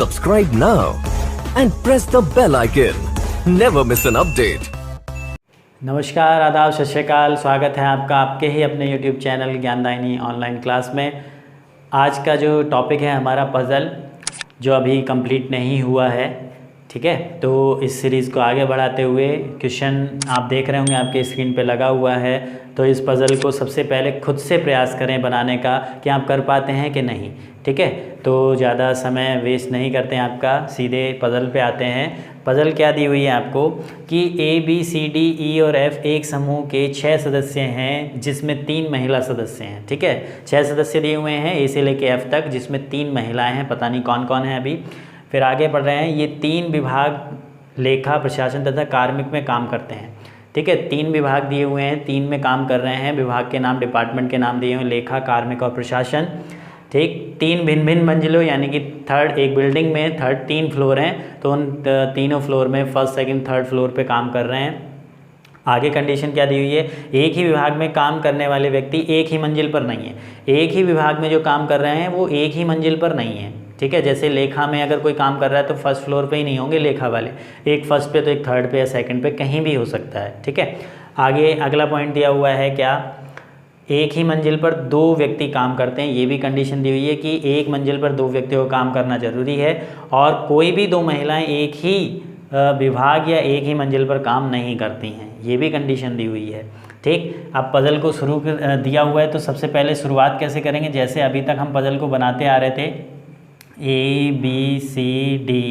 Subscribe now and press the bell icon. Never miss an update. नमस्कार, आदाब, सत श्री अकाल। स्वागत है आपका आपके ही अपने YouTube चैनल ज्ञानदायिनी ऑनलाइन क्लास में। आज का जो टॉपिक है हमारा पज़ल, जो अभी कंप्लीट नहीं हुआ है, ठीक है। तो इस सीरीज़ को आगे बढ़ाते हुए क्वेश्चन आप देख रहे होंगे आपके स्क्रीन पे लगा हुआ है। तो इस पज़ल को सबसे पहले खुद से प्रयास करें बनाने का कि आप कर पाते हैं कि नहीं, ठीक है। तो ज़्यादा समय वेस्ट नहीं करते हैं आपका, सीधे पज़ल पे आते हैं। पज़ल क्या दी हुई है आपको कि ABCDE और F एक समूह के 6 सदस्य हैं जिसमें 3 महिला सदस्य हैं, ठीक है। 6 सदस्य दिए हुए हैं A से लेके F तक, जिसमें 3 महिलाएं हैं, पता नहीं कौन कौन है अभी। फिर आगे बढ़ रहे हैं। ये 3 विभाग लेखा, प्रशासन तथा कार्मिक में काम करते हैं, ठीक है। 3 विभाग दिए हुए हैं, 3 में काम कर रहे हैं। विभाग के नाम, डिपार्टमेंट के नाम दिए हुए हैं, लेखा, कार्मिक और प्रशासन, ठीक। 3 भिन्न भिन्न मंजिलों, यानी कि एक बिल्डिंग में 3 फ्लोर हैं, तो उन तीनों फ्लोर में फर्स्ट, सेकंड, थर्ड फ्लोर पे काम कर रहे हैं। आगे कंडीशन क्या दी हुई है, एक ही विभाग में काम करने वाले व्यक्ति एक ही मंजिल पर नहीं है। एक ही विभाग में जो काम कर रहे हैं वो एक ही मंजिल पर नहीं है, ठीक है। जैसे लेखा में अगर कोई काम कर रहा है तो फर्स्ट फ्लोर पे ही नहीं होंगे लेखा वाले, एक फर्स्ट पे तो एक थर्ड पे या सेकंड पे, कहीं भी हो सकता है, ठीक है। आगे अगला पॉइंट दिया हुआ है क्या, एक ही मंजिल पर 2 व्यक्ति काम करते हैं। ये भी कंडीशन दी हुई है कि एक मंजिल पर 2 व्यक्तियों को काम करना जरूरी है, और कोई भी 2 महिलाएं एक ही विभाग या एक ही मंजिल पर काम नहीं करती हैं। ये भी कंडीशन दी हुई है, ठीक। अब पज़ल को शुरू कर दिया हुआ है, तो सबसे पहले शुरुआत कैसे करेंगे, जैसे अभी तक हम पज़ल को बनाते आ रहे थे। ABCDE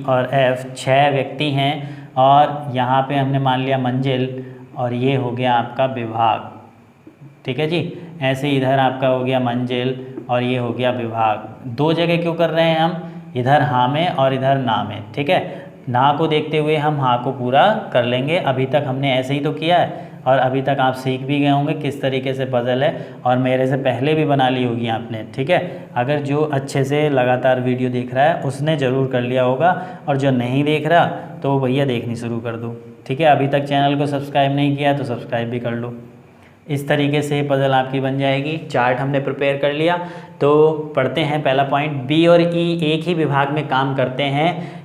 और F 6 व्यक्ति हैं, और यहाँ पे हमने मान लिया मंजिल, और ये हो गया आपका विभाग, ठीक है जी। ऐसे इधर आपका हो गया मंजिल और ये हो गया विभाग। 2 जगह क्यों कर रहे हैं हम, इधर हाँ में और इधर ना में, ठीक है। ना को देखते हुए हम हाँ को पूरा कर लेंगे। अभी तक हमने ऐसे ही तो किया है, और अभी तक आप सीख भी गए होंगे किस तरीके से पज़ल है, और मेरे से पहले भी बना ली होगी आपने, ठीक है। अगर जो अच्छे से लगातार वीडियो देख रहा है उसने ज़रूर कर लिया होगा, और जो नहीं देख रहा तो भैया देखनी शुरू कर दो, ठीक है। अभी तक चैनल को सब्सक्राइब नहीं किया तो सब्सक्राइब भी कर लो। इस तरीके से पज़ल आपकी बन जाएगी। चार्ट हमने प्रिपेयर कर लिया, तो पढ़ते हैं पहला पॉइंट। B और E एक ही विभाग में काम करते हैं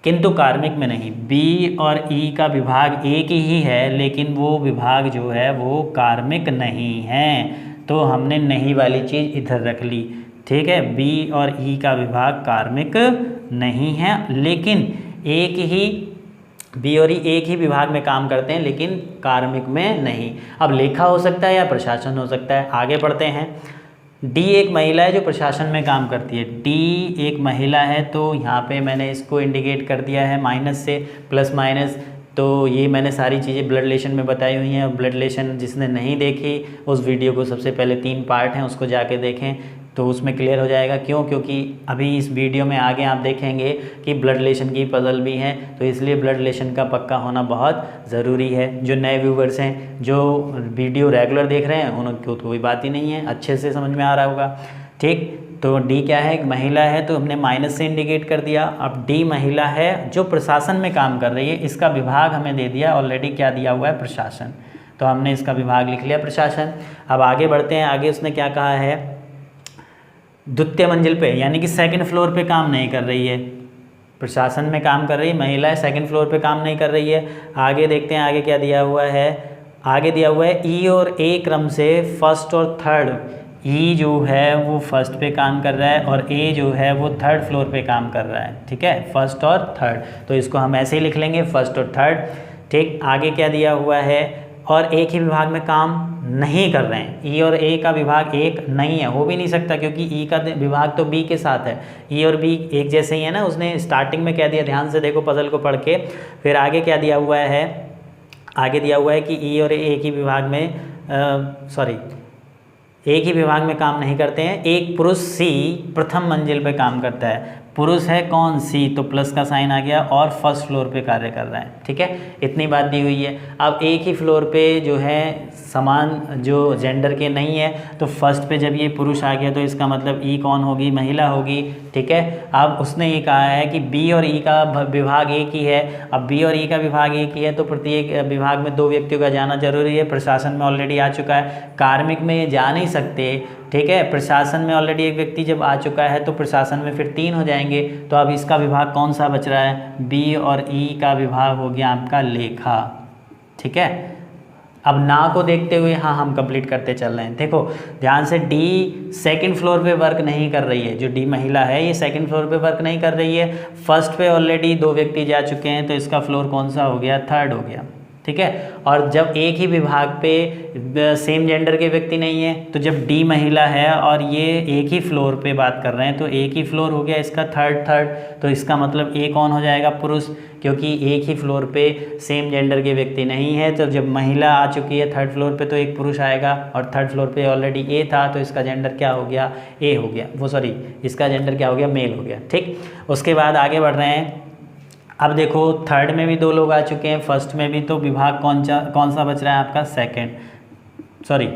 किंतु कार्मिक में नहीं। B और E का विभाग एक ही है, लेकिन वो विभाग जो है वो कार्मिक नहीं है। तो हमने नहीं वाली चीज़ इधर रख ली, ठीक है। B और E का विभाग कार्मिक नहीं है, लेकिन B और E एक ही विभाग में काम करते हैं, लेकिन कार्मिक में नहीं। अब लेखा हो सकता है या प्रशासन हो सकता है। आगे बढ़ते हैं। D एक महिला है जो प्रशासन में काम करती है। D एक महिला है, तो यहाँ पे मैंने इसको इंडिकेट कर दिया है माइनस से, प्लस माइनस। तो ये मैंने सारी चीज़ें ब्लड रिलेशन में बताई हुई हैं। ब्लड रिलेशन जिसने नहीं देखी उस वीडियो को, सबसे पहले 3 पार्ट हैं, उसको जाके देखें, तो उसमें क्लियर हो जाएगा। क्यों, क्योंकि अभी इस वीडियो में आगे आप देखेंगे कि ब्लड रिलेशन की पज़ल भी है, तो इसलिए ब्लड रिलेशन का पक्का होना बहुत ज़रूरी है। जो नए व्यूवर्स हैं, जो वीडियो रेगुलर देख रहे हैं, उनको तो कोई बात ही नहीं है, अच्छे से समझ में आ रहा होगा, ठीक। तो D क्या है, एक महिला है, तो हमने माइनस से इंडिकेट कर दिया। अब D महिला है जो प्रशासन में काम कर रही है, इसका विभाग हमें दे दिया ऑलरेडी, क्या दिया हुआ है, प्रशासन। तो हमने इसका विभाग लिख लिया, प्रशासन। अब आगे बढ़ते हैं। आगे उसने क्या कहा है, द्वितीय मंजिल पे यानी कि सेकंड फ्लोर पे काम नहीं कर रही है। प्रशासन में काम कर रही है महिला है, सेकंड फ्लोर पे काम नहीं कर रही है। आगे देखते हैं आगे क्या दिया हुआ है। आगे दिया हुआ है E और A क्रम से फर्स्ट और थर्ड। E जो है वो फर्स्ट पे काम कर रहा है, और A जो है वो थर्ड फ्लोर पे काम कर रहा है, ठीक है। फर्स्ट और थर्ड, तो इसको हम ऐसे ही लिख लेंगे, फर्स्ट और थर्ड, ठीक। आगे क्या दिया हुआ है, और एक ही विभाग में काम नहीं कर रहे हैं। E और A का विभाग एक नहीं है, हो भी नहीं सकता, क्योंकि E का विभाग तो B के साथ है। E और B एक जैसे ही है ना, उसने स्टार्टिंग में कह दिया, ध्यान से देखो पज़ल को पढ़ के। फिर आगे क्या दिया हुआ है, आगे दिया हुआ है कि E और A एक ही विभाग में काम नहीं करते हैं। एक पुरुष C प्रथम मंजिल पे काम करता है। पुरुष है कौन, सी, तो प्लस का साइन आ गया और फर्स्ट फ्लोर पे कार्य कर रहा है। ठीक है, इतनी बात दी हुई है। अब एक ही फ्लोर पे जो है समान जो जेंडर के नहीं है, तो फर्स्ट पे जब ये पुरुष आ गया तो इसका मतलब ई कौन होगी, महिला होगी। ठीक है, अब उसने ये कहा है कि बी और ई का विभाग एक ही है। अब बी और ई का विभाग एक ही है तो प्रत्येक विभाग में 2 व्यक्तियों का जाना जरूरी है। प्रशासन में ऑलरेडी आ चुका है, कार्मिक में ये जा नहीं सकते। ठीक है, प्रशासन में ऑलरेडी एक व्यक्ति जब आ चुका है तो प्रशासन में फिर 3 हो जाएंगे। तो अब इसका विभाग कौन सा बच रहा है, बी और ई का विभाग हो गया आपका लेखा। ठीक है, अब ना को देखते हुए हाँ हम कंप्लीट करते चल रहे हैं। देखो ध्यान से, डी सेकंड फ्लोर पे वर्क नहीं कर रही है। जो डी महिला है ये सेकंड फ्लोर पे वर्क नहीं कर रही है। फर्स्ट पे ऑलरेडी 2 व्यक्ति जा चुके हैं तो इसका फ्लोर कौन सा हो गया, थर्ड हो गया। ठीक है, और जब एक ही विभाग पे सेम जेंडर के व्यक्ति नहीं है, तो जब डी महिला है और ये एक ही फ्लोर पे बात कर रहे हैं तो एक ही फ्लोर हो गया इसका थर्ड। तो इसका मतलब ए कौन हो जाएगा, पुरुष, क्योंकि एक ही फ्लोर पे सेम जेंडर के व्यक्ति नहीं है। तो जब महिला आ चुकी है थर्ड फ्लोर पे तो एक पुरुष आएगा और थर्ड फ्लोर पे ऑलरेडी ए था तो इसका जेंडर क्या हो गया, ए हो गया, वो सॉरी इसका जेंडर क्या हो गया, मेल हो गया। ठीक, उसके बाद आगे बढ़ रहे हैं। अब देखो थर्ड में भी 2 लोग आ चुके हैं, फर्स्ट में भी, तो विभाग कौन सा बच रहा है आपका,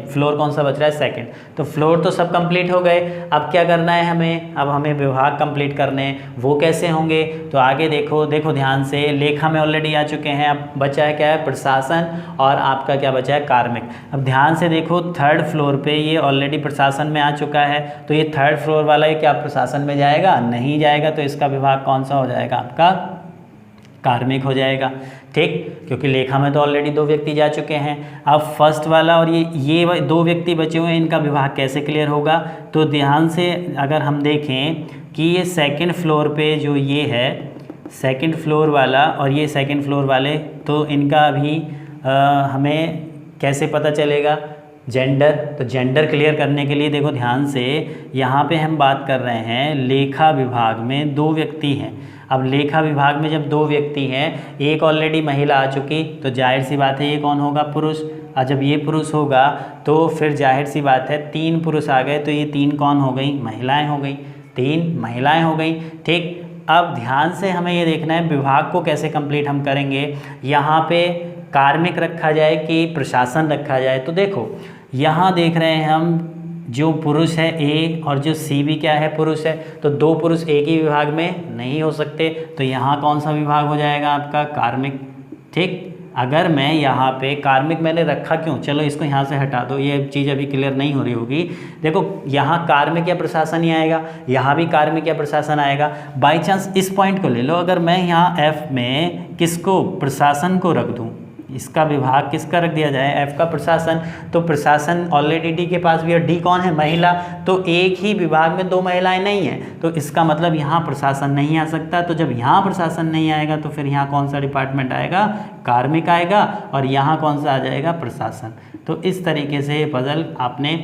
फ्लोर कौन सा बच रहा है, सेकंड। तो फ्लोर तो सब कंप्लीट हो गए। अब क्या करना है हमें, अब हमें विभाग कंप्लीट करने हैं। वो कैसे होंगे, तो आगे देखो ध्यान से, लेखा में ऑलरेडी आ चुके हैं। अब बचा है क्या है, प्रशासन, और आपका क्या बचा है, कार्मिक। अब ध्यान से देखो, थर्ड फ्लोर पे ये ऑलरेडी प्रशासन में आ चुका है तो ये थर्ड फ्लोर वाला ये क्या प्रशासन में जाएगा, नहीं जाएगा। तो इसका विभाग कौन सा हो जाएगा आपका, कार्मिक हो जाएगा। ठीक, क्योंकि लेखा में तो ऑलरेडी 2 व्यक्ति जा चुके हैं। अब फर्स्ट वाला और ये 2 व्यक्ति बचे हुए हैं, इनका विभाग कैसे क्लियर होगा, तो ध्यान से अगर हम देखें कि ये सेकंड फ्लोर पे जो ये है सेकंड फ्लोर वाला और ये सेकंड फ्लोर वाले, तो इनका भी हमें कैसे पता चलेगा, जेंडर। तो जेंडर क्लियर करने के लिए देखो ध्यान से, यहाँ पे हम बात कर रहे हैं लेखा विभाग में 2 व्यक्ति हैं। अब लेखा विभाग में जब 2 व्यक्ति हैं, एक ऑलरेडी महिला आ चुकी, तो जाहिर सी बात है ये कौन होगा, पुरुष। और जब ये पुरुष होगा तो फिर जाहिर सी बात है 3 पुरुष आ गए तो ये 3 कौन हो गई, महिलाएं हो गई, 3 महिलाएं हो गई। ठीक, अब ध्यान से हमें ये देखना है विभाग को कैसे कंप्लीट हम करेंगे। यहाँ पे कार्मिक रखा जाए कि प्रशासन रखा जाए, तो देखो यहाँ देख रहे हैं हम, जो पुरुष है ए और जो सी भी क्या है, पुरुष है। तो 2 पुरुष एक ही विभाग में नहीं हो सकते, तो यहाँ कौन सा विभाग हो जाएगा आपका, कार्मिक। ठीक, अगर मैं यहाँ पे कार्मिक मैंने रखा क्यों, चलो इसको यहाँ से हटा दो, ये चीज़ अभी क्लियर नहीं हो रही होगी। देखो यहाँ कार्मिक या प्रशासन ही आएगा, यहाँ भी कार्मिक या प्रशासन आएगा। बाई चांस इस पॉइंट को ले लो, अगर मैं यहाँ एफ में किसको, प्रशासन को रख दूँ, इसका विभाग किसका रख दिया जाए, एफ का प्रशासन, तो प्रशासन ऑलरेडी डी के पास भी है, डी कौन है, महिला। तो एक ही विभाग में 2 महिलाएं नहीं हैं, तो इसका मतलब यहाँ प्रशासन नहीं आ सकता। तो जब यहाँ प्रशासन नहीं आएगा तो फिर यहाँ कौन सा डिपार्टमेंट आएगा, कार्मिक आएगा, और यहाँ कौन सा आ जाएगा, प्रशासन। तो इस तरीके से ये पजल आपने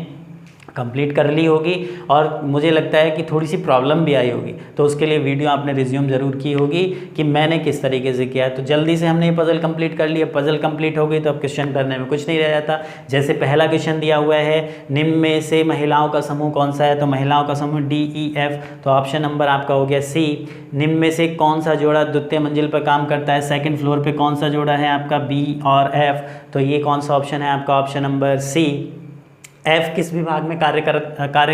कंप्लीट कर ली होगी, और मुझे लगता है कि थोड़ी सी प्रॉब्लम भी आई होगी, तो उसके लिए वीडियो आपने रिज्यूम ज़रूर की होगी कि मैंने किस तरीके से किया है। तो जल्दी से हमने ये पजल कंप्लीट कर लिया। पजल कंप्लीट हो गई तो अब क्वेश्चन करने में कुछ नहीं रह जाता। जैसे पहला क्वेश्चन दिया हुआ है, निम्न में से महिलाओं का समूह कौन सा है, तो महिलाओं का समूह DEF, तो ऑप्शन नंबर आपका हो गया सी। निम्न में से कौन सा जोड़ा द्वितीय मंजिल पर काम करता है, सेकंड फ्लोर पे कौन सा जोड़ा है आपका, B और F, तो ये कौन सा ऑप्शन है आपका, ऑप्शन नंबर सी। एफ किस विभाग में कार्य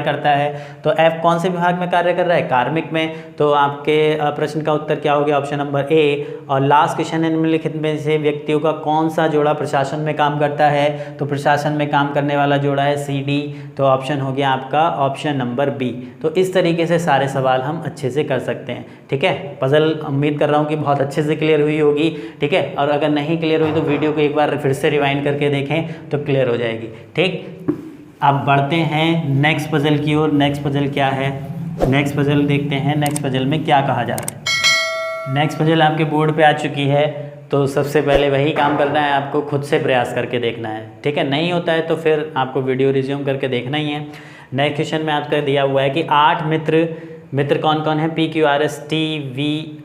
करता है, तो एफ कौन से विभाग में कार्य कर रहा है, कार्मिक में। तो आपके प्रश्न का उत्तर क्या हो गया, ऑप्शन नंबर ए। और लास्ट क्वेश्चन है, निम्नलिखित में से व्यक्तियों का कौन सा जोड़ा प्रशासन में काम करता है, तो प्रशासन में काम करने वाला जोड़ा है CD, तो ऑप्शन हो गया आपका ऑप्शन नंबर बी। तो इस तरीके से सारे सवाल हम अच्छे से कर सकते हैं। ठीक है, पजल उम्मीद कर रहा हूँ कि बहुत अच्छे से क्लियर हुई होगी। ठीक है, और अगर नहीं क्लियर हुई तो वीडियो को एक बार फिर से रिवाइंड करके देखें तो क्लियर हो जाएगी। ठीक, अब बढ़ते हैं नेक्स्ट पजल की ओर। नेक्स्ट पजल क्या है, नेक्स्ट पजल देखते हैं, नेक्स्ट पजल में क्या कहा जा रहा है। नेक्स्ट पजल आपके बोर्ड पे आ चुकी है, तो सबसे पहले वही काम करना है, आपको खुद से प्रयास करके देखना है। ठीक है, नहीं होता है तो फिर आपको वीडियो रिज्यूम करके देखना ही है। नेक्स्ट क्वेश्चन में आपका दिया हुआ है कि 8 मित्र मित्र कौन कौन है? PQRS,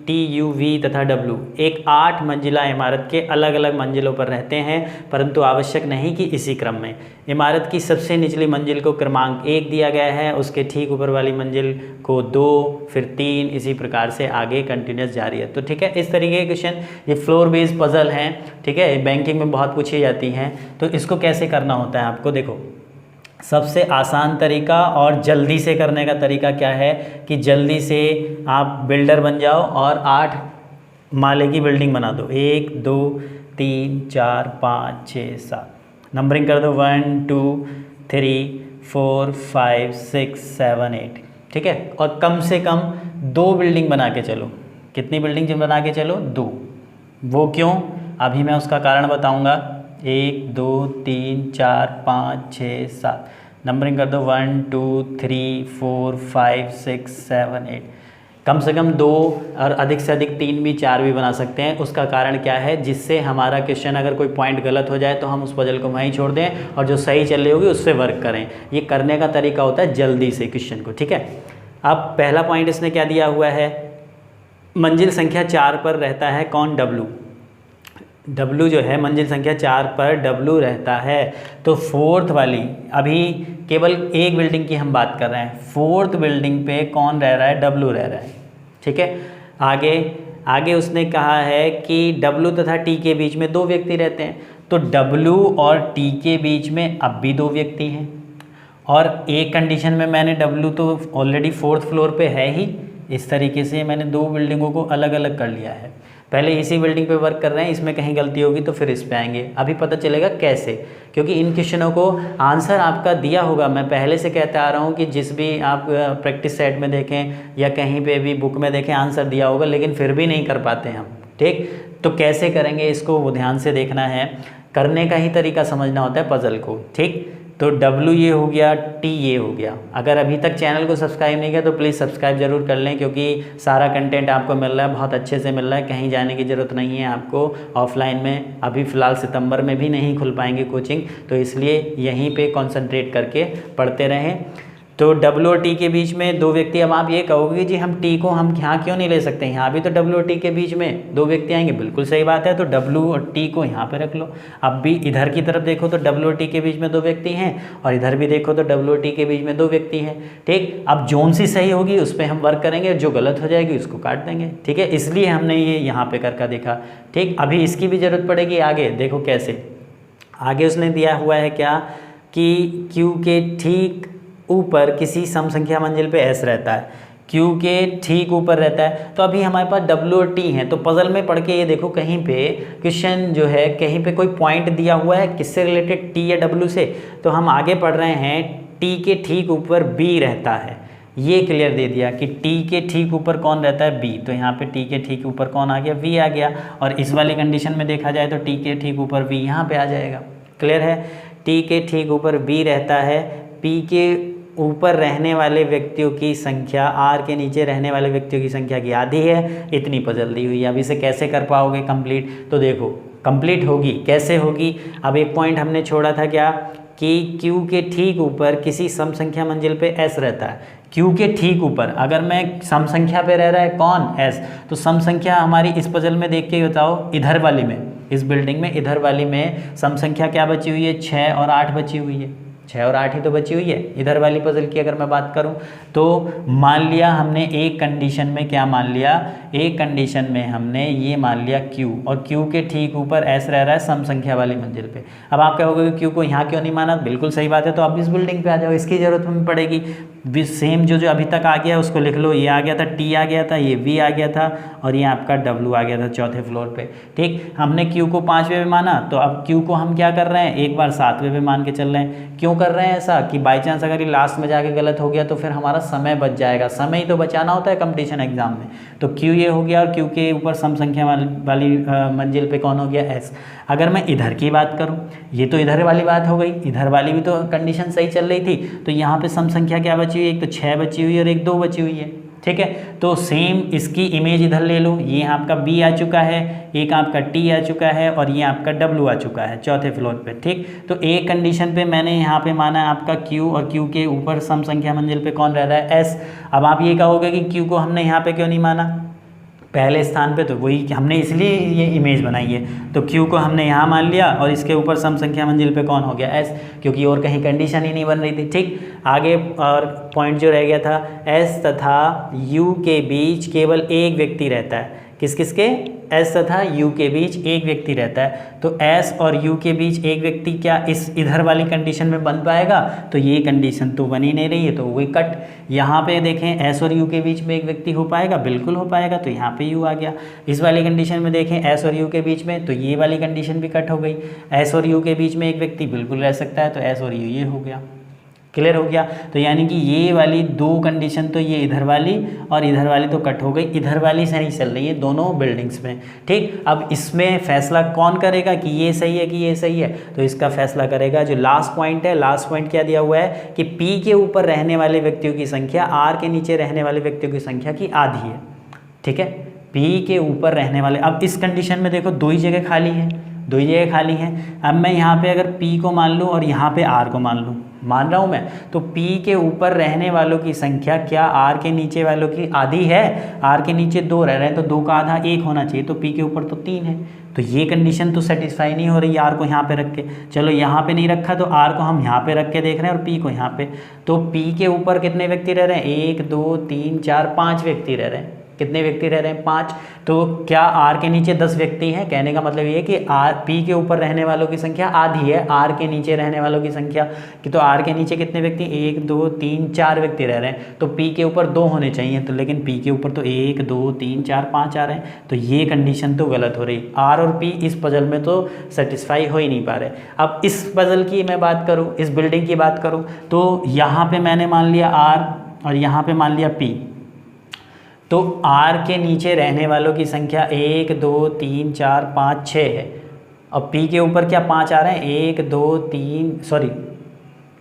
TUV तथा W। एक 8 मंजिला इमारत के अलग अलग मंजिलों पर रहते हैं, परंतु आवश्यक नहीं कि इसी क्रम में। इमारत की सबसे निचली मंजिल को क्रमांक 1 दिया गया है, उसके ठीक ऊपर वाली मंजिल को 2, फिर 3, इसी प्रकार से आगे कंटिन्यूस जारी है। तो ठीक है, इस तरीके के क्वेश्चन ये फ्लोर बेस्ड पजल हैं, ठीक है, बैंकिंग में बहुत पूछी जाती हैं। तो इसको कैसे करना होता है आपको, देखो सबसे आसान तरीका और जल्दी से करने का तरीका क्या है कि जल्दी से आप बिल्डर बन जाओ और 8 माले की बिल्डिंग बना दो। 1 2 3 4 5 6 7 नंबरिंग कर दो, 1 2 3 4 5 6 7 8, ठीक है। और कम से कम 2 बिल्डिंग बना के चलो। कितनी बिल्डिंग बना के चलो? 2। वो क्यों? अभी मैं उसका कारण बताऊंगा। 1 2 3 4 5 6 7 नंबरिंग कर दो, 1 2 3 4 5 6 7 8। कम से कम 2 और अधिक से अधिक 3 भी 4 भी बना सकते हैं। उसका कारण क्या है? जिससे हमारा क्वेश्चन अगर कोई पॉइंट गलत हो जाए तो हम उस पजल को वहीं छोड़ दें और जो सही चल रही होगी उस पर वर्क करें। ये करने का तरीका होता है जल्दी से क्वेश्चन को, ठीक है। अब पहला पॉइंट इसने क्या दिया हुआ है? मंजिल संख्या 4 पर रहता है कौन? W जो है मंजिल संख्या 4 पर W रहता है। तो 4th वाली, अभी केवल एक बिल्डिंग की हम बात कर रहे हैं, 4th बिल्डिंग पे कौन रह रहा है? W रह रहा है, ठीक है। आगे उसने कहा है कि W तथा T के बीच में 2 व्यक्ति रहते हैं। तो W और T के बीच में अब भी 2 व्यक्ति हैं, और एक कंडीशन में मैंने W तो ऑलरेडी 4th फ्लोर पे है ही, इस तरीके से मैंने 2 बिल्डिंगों को अलग अलग कर लिया है। पहले इसी बिल्डिंग पे वर्क कर रहे हैं, इसमें कहीं गलती होगी तो फिर इस पे आएंगे। अभी पता चलेगा कैसे, क्योंकि इन क्वेश्चनों को आंसर आपका दिया होगा। मैं पहले से कहते आ रहा हूँ कि जिस भी आप प्रैक्टिस सेट में देखें या कहीं पे भी बुक में देखें, आंसर दिया होगा, लेकिन फिर भी नहीं कर पाते हम, ठीक। तो कैसे करेंगे इसको वो ध्यान से देखना है, करने का ही तरीका समझना होता है पजल को, ठीक। तो W ये हो गया, T ये हो गया। अगर अभी तक चैनल को सब्सक्राइब नहीं किया तो प्लीज़ सब्सक्राइब जरूर कर लें, क्योंकि सारा कंटेंट आपको मिल रहा है, बहुत अच्छे से मिल रहा है। कहीं जाने की ज़रूरत नहीं है आपको ऑफलाइन में। अभी फ़िलहाल सितंबर में भी नहीं खुल पाएंगे कोचिंग, तो इसलिए यहीं पे कंसंट्रेट करके पढ़ते रहें। तो W और T के बीच में 2 व्यक्ति। अब आप ये कहोगे जी हम T को हम यहाँ क्यों नहीं ले सकते, यहाँ भी तो W और T के बीच में 2 व्यक्ति आएंगे। बिल्कुल सही बात है, तो W और T को यहाँ पे रख लो। अब भी इधर की तरफ देखो तो W और T के बीच में 2 व्यक्ति हैं, और इधर भी देखो तो W और T के बीच में 2 व्यक्ति हैं, ठीक। अब जोन सी सही होगी उस पर हम वर्क करेंगे, जो गलत हो जाएगी उसको काट देंगे, ठीक है। इसलिए हमने ये यहाँ पे करके देखा, ठीक। अभी इसकी भी ज़रूरत पड़ेगी आगे, देखो कैसे। आगे उसने दिया हुआ है क्या कि Q के ठीक ऊपर किसी सम संख्या मंजिल पे S रहता है, Q के ठीक ऊपर रहता है। तो अभी हमारे पास W और T हैं, तो पजल में पढ़ के ये देखो कहीं पे क्वेश्चन जो है कहीं पे कोई पॉइंट दिया हुआ है किससे रिलेटेड, T या W से। तो हम आगे पढ़ रहे हैं T के ठीक ऊपर B रहता है, ये क्लियर दे दिया कि T के ठीक ऊपर कौन रहता है? B। तो यहाँ पे T के ठीक ऊपर कौन आ गया? V आ गया। और इस वाली कंडीशन में देखा जाए तो T के ठीक ऊपर V यहाँ पे आ जाएगा। क्लियर है? T के ठीक ऊपर B रहता है, P के ऊपर रहने वाले व्यक्तियों की संख्या R के नीचे रहने वाले व्यक्तियों की संख्या की आधी है। इतनी पजल दी हुई है। अब इसे कैसे कर पाओगे कंप्लीट? तो देखो कंप्लीट होगी कैसे होगी। अब एक पॉइंट हमने छोड़ा था क्या कि Q के ठीक ऊपर किसी सम संख्या मंजिल पे S रहता है। Q के ठीक ऊपर अगर मैं सम संख्या पे रह रहा है कौन? S। तो सम संख्या हमारी इस पजल में देख के बताओ, इधर वाली में, इस बिल्डिंग में इधर वाली में सम संख्या क्या बची हुई है? 6 और 8 बची हुई है। 6 और 8 ही तो बची हुई है इधर वाली पजल की अगर मैं बात करूं। तो मान लिया हमने एक कंडीशन में क्या मान लिया, एक कंडीशन में हमने ये मान लिया Q, और Q के ठीक ऊपर S रह रहा है सम संख्या वाली मंजिल पे। अब आप कहोगे कि Q को यहाँ क्यों नहीं माना? बिल्कुल सही बात है, तो आप इस बिल्डिंग पे आ जाओ, इसकी ज़रूरत हमें पड़ेगी। सेम जो अभी तक आ गया उसको लिख लो। ये आ गया था T आ गया था, ये V आ गया था, और ये आपका W आ गया था 4थे फ्लोर पे, ठीक। हमने Q को 5वें पे माना, तो अब Q को हम क्या कर रहे हैं? एक बार 7वें पे मान के चल रहे हैं। क्यों कर रहे हैं ऐसा? कि बाई चांस अगर ये लास्ट में जाके गलत हो गया तो फिर हमारा समय बच जाएगा। समय ही तो बचाना होता है कंपटीशन एग्जाम में। तो Q ये हो गया, और Q के ऊपर सम संख्या वाली मंजिल पे कौन हो गया? S। अगर मैं इधर की बात करूं, ये तो इधर वाली बात हो गई, इधर वाली भी तो कंडीशन सही चल रही थी। तो यहाँ पे सम संख्या क्या बची हुई है? एक तो 6 बची हुई है और एक 2 बची हुई है। ठीक है। तो सेम इसकी इमेज इधर ले लो, ये आपका B आ चुका है, एक आपका T आ चुका है और ये आपका W आ चुका है चौथे फ्लोर पे, ठीक। तो एक कंडीशन पे मैंने यहाँ पे माना आपका Q, और Q के ऊपर सम संख्या मंजिल पे कौन रह रहा है, S। अब आप ये कहोगे कि Q को हमने यहाँ पे क्यों नहीं माना पहले स्थान पे, तो वही हमने इसलिए ये इमेज बनाई है। तो Q को हमने यहाँ मान लिया और इसके ऊपर सम संख्या मंजिल पे कौन हो गया, S, क्योंकि और कहीं कंडीशन ही नहीं बन रही थी, ठीक। आगे और पॉइंट जो रह गया था, S तथा U के बीच केवल एक व्यक्ति रहता है। किस किस के, S तथा U के बीच एक व्यक्ति रहता है। तो S और U के बीच एक व्यक्ति क्या इस इधर वाली कंडीशन में बन पाएगा, तो ये कंडीशन तो बन ही नहीं रही है, तो वही कट। यहाँ पे देखें S और U के बीच में एक व्यक्ति हो पाएगा, बिल्कुल हो पाएगा, तो यहाँ पे U आ गया। इस वाली कंडीशन में देखें S और U के बीच में, तो ये वाली कंडीशन भी कट हो गई। S और U के बीच में एक व्यक्ति बिल्कुल रह सकता है, तो S और U ये हो गया, क्लियर हो गया। तो यानी कि ये वाली दो कंडीशन तो ये इधर वाली और इधर वाली तो कट हो गई, इधर वाली सही चल रही है दोनों बिल्डिंग्स में, ठीक। अब इसमें फैसला कौन करेगा कि ये सही है कि ये सही है, तो इसका फैसला करेगा जो लास्ट पॉइंट है। लास्ट पॉइंट क्या दिया हुआ है कि P के ऊपर रहने वाले व्यक्तियों की संख्या R के नीचे रहने वाले व्यक्तियों की संख्या की आधी है, ठीक है। P के ऊपर रहने वाले, अब इस कंडीशन में देखो दो ही जगह खाली है, दो ही जगह खाली हैं। अब मैं यहाँ पे अगर P को मान लूँ और यहाँ पे R को मान लूँ, मान रहा हूँ मैं, तो P के ऊपर रहने वालों की संख्या क्या R के नीचे वालों की आधी है। R के नीचे 2 रह रहे हैं, तो 2 का आधा 1 होना चाहिए, तो P के ऊपर तो 3 है। तो ये कंडीशन तो सेटिस्फाई नहीं हो रही R को यहाँ पे रख के। चलो यहाँ पे नहीं रखा तो R को हम यहाँ पे रख के देख रहे हैं और P को यहाँ पे। तो P के ऊपर कितने व्यक्ति रह रहे हैं, 1 2 3 4 5 व्यक्ति रह रहे हैं। कितने व्यक्ति रह रहे हैं, 5। तो क्या R के नीचे 10 व्यक्ति हैं, कहने का मतलब ये है कि P के ऊपर रहने वालों की संख्या आधी है R के नीचे रहने वालों की संख्या की। तो R के नीचे कितने व्यक्ति, 1 2 3 4 व्यक्ति रह रहे हैं, तो P के ऊपर 2 होने चाहिए, तो लेकिन P के ऊपर तो 1 2 3 4 5 आ रहे हैं, तो ये कंडीशन तो गलत हो रही। R और P इस पजल में तो सेटिस्फाई हो ही नहीं पा रहे। अब इस पजल की मैं बात करूँ, इस बिल्डिंग की बात करूँ, तो यहाँ पर मैंने मान लिया R और यहाँ पर मान लिया P। तो R के नीचे रहने वालों की संख्या 1 2 3 4 5 6 है, और P के ऊपर क्या 5 आ रहे हैं, 1 2 3 सॉरी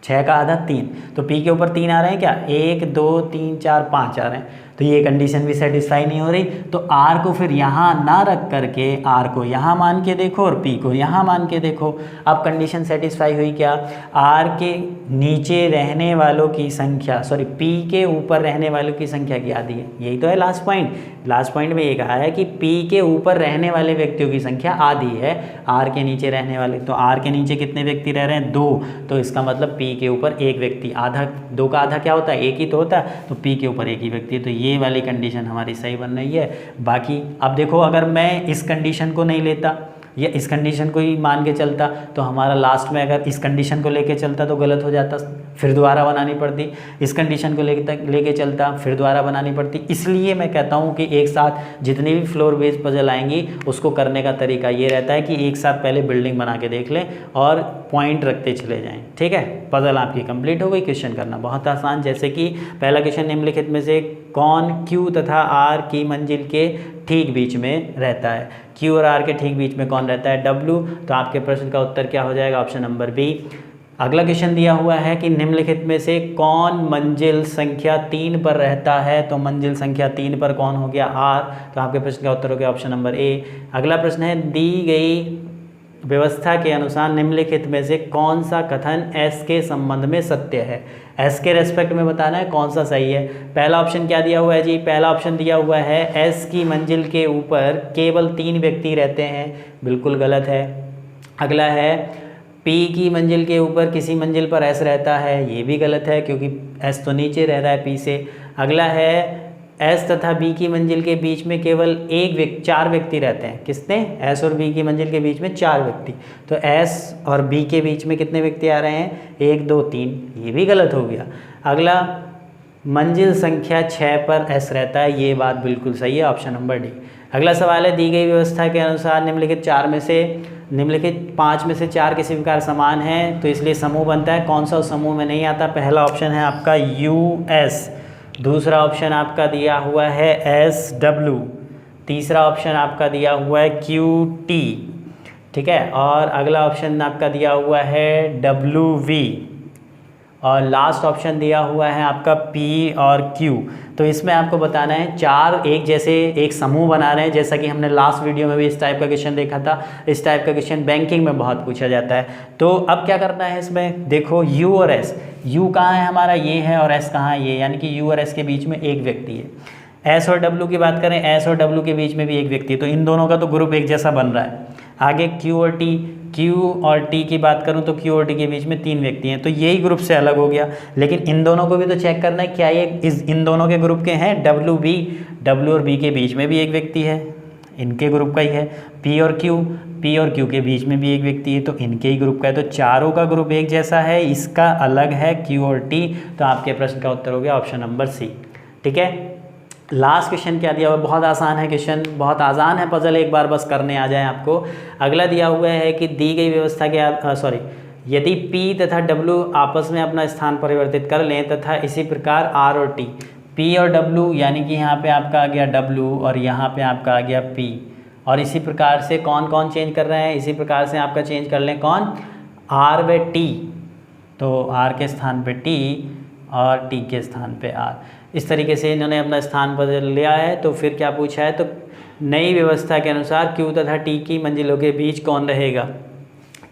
6 का आधा 3, तो P के ऊपर 3 आ रहे हैं क्या, 1 2 3 4 5 आ रहे हैं। तो ये कंडीशन भी सेटिस्फाई नहीं हो रही। तो R को फिर यहाँ ना रख करके R को यहाँ मान के देखो और P को यहाँ मान के देखो। अब कंडीशन सेटिस्फाई हुई क्या, R के नीचे रहने वालों की संख्या P के ऊपर रहने वालों की संख्या की आधी है। यही तो है लास्ट पॉइंट। लास्ट पॉइंट में ये कहा है कि P के ऊपर रहने वाले व्यक्तियों की संख्या आधी है R के नीचे रहने वाले। तो R के नीचे कितने व्यक्ति रह रहे हैं, 2। तो इसका मतलब P के ऊपर एक व्यक्ति, आधा 2 का आधा क्या होता है, 1 ही तो होता है, तो P के ऊपर एक ही व्यक्ति। तो ये वाली कंडीशन हमारी सही बन रही है। बाकी अब देखो, अगर मैं इस कंडीशन को नहीं लेता या इस कंडीशन को ही मान के चलता, तो हमारा लास्ट में अगर इस कंडीशन को लेके चलता तो गलत हो जाता, फिर दोबारा बनानी पड़ती। इस कंडीशन को लेके चलता, फिर दोबारा बनानी पड़ती। इसलिए मैं कहता हूँ कि एक साथ जितनी भी फ्लोर बेस्ड पजल आएंगी उसको करने का तरीका ये रहता है कि एक साथ पहले बिल्डिंग बना के देख लें और पॉइंट रखते चले जाएँ, ठीक है। पजल आपकी कंप्लीट हो गई। क्वेश्चन करना बहुत आसान, जैसे कि पहला क्वेश्चन, निम्नलिखित में से कौन Q तथा R की मंजिल के ठीक बीच में रहता है। Q और R के ठीक बीच में कौन रहता है, W। तो आपके प्रश्न का उत्तर क्या हो जाएगा, ऑप्शन नंबर बी। अगला क्वेश्चन दिया हुआ है कि निम्नलिखित में से कौन मंजिल संख्या 3 पर रहता है। तो मंजिल संख्या 3 पर कौन हो गया, R। तो आपके प्रश्न का उत्तर हो गया ऑप्शन नंबर ए। अगला प्रश्न है, दी गई व्यवस्था के अनुसार निम्नलिखित में से कौन सा कथन S के संबंध में सत्य है। S के रेस्पेक्ट में बताना है कौन सा सही है। पहला ऑप्शन क्या दिया हुआ है जी, पहला ऑप्शन दिया हुआ है S की मंजिल के ऊपर केवल 3 व्यक्ति रहते हैं, बिल्कुल गलत है। अगला है P की मंजिल के ऊपर किसी मंजिल पर S रहता है, ये भी गलत है क्योंकि S तो नीचे रह रहा है P से। अगला है S तथा B की मंजिल के बीच में केवल 4 व्यक्ति रहते हैं। किसने, S और B की मंजिल के बीच में 4 व्यक्ति। तो S और B के बीच में कितने व्यक्ति आ रहे हैं, 1 2 3, ये भी गलत हो गया। अगला, मंजिल संख्या 6 पर S रहता है, ये बात बिल्कुल सही है, ऑप्शन नंबर डी। अगला सवाल है, दी गई व्यवस्था के अनुसार निम्नलिखित 5 में से 4 किसी प्रकार समान है, तो इसलिए समूह बनता है। कौन सा उस समूह में नहीं आता। पहला ऑप्शन है आपका US, दूसरा ऑप्शन आपका दिया हुआ है SW, तीसरा ऑप्शन आपका दिया हुआ है QT, ठीक है, और अगला ऑप्शन आपका दिया हुआ है WV, और लास्ट ऑप्शन दिया हुआ है आपका P और Q। तो इसमें आपको बताना है चार एक जैसे एक समूह बना रहे हैं, जैसा कि हमने लास्ट वीडियो में भी इस टाइप का क्वेश्चन देखा था। इस टाइप का क्वेश्चन बैंकिंग में बहुत पूछा जाता है। तो अब क्या करना है इसमें, देखो U और S, U कहाँ है हमारा, ये है, और S कहाँ है, ये, यानी कि U और S के बीच में एक व्यक्ति है। S और W की बात करें, S और W के बीच में भी एक व्यक्ति है, तो इन दोनों का तो ग्रुप एक जैसा बन रहा है। आगे Q और T, Q और T की बात करूं तो Q और T के बीच में 3 व्यक्ति हैं, तो यही ग्रुप से अलग हो गया। लेकिन इन दोनों को भी तो चेक करना है, क्या ये इन दोनों के ग्रुप के हैं। W और B के बीच में भी एक व्यक्ति है, इनके ग्रुप का ही है। P और Q के बीच में भी एक व्यक्ति है, तो इनके ही ग्रुप का है। तो चारों का ग्रुप एक जैसा है, इसका अलग है Q और T। तो आपके प्रश्न का उत्तर हो गया ऑप्शन नंबर सी। ठीक है, लास्ट क्वेश्चन क्या दिया हुआ है, बहुत आसान है क्वेश्चन, बहुत आसान है पजल, एक बार बस करने आ जाए आपको। अगला दिया हुआ है कि दी गई व्यवस्था के यदि P तथा W आपस में अपना स्थान परिवर्तित कर लें तथा इसी प्रकार R और T, P और W यानी कि यहाँ पे आपका आ गया W और यहाँ पे आपका आ गया P, और इसी प्रकार से कौन कौन चेंज कर रहे हैं, इसी प्रकार से आपका चेंज कर लें कौन, R व T, तो R के स्थान पे T और T के स्थान पे R। इस तरीके से इन्होंने अपना स्थान बदल लिया है। तो फिर क्या पूछा है, तो नई व्यवस्था के अनुसार Q तथा T की मंजिलों के बीच कौन रहेगा,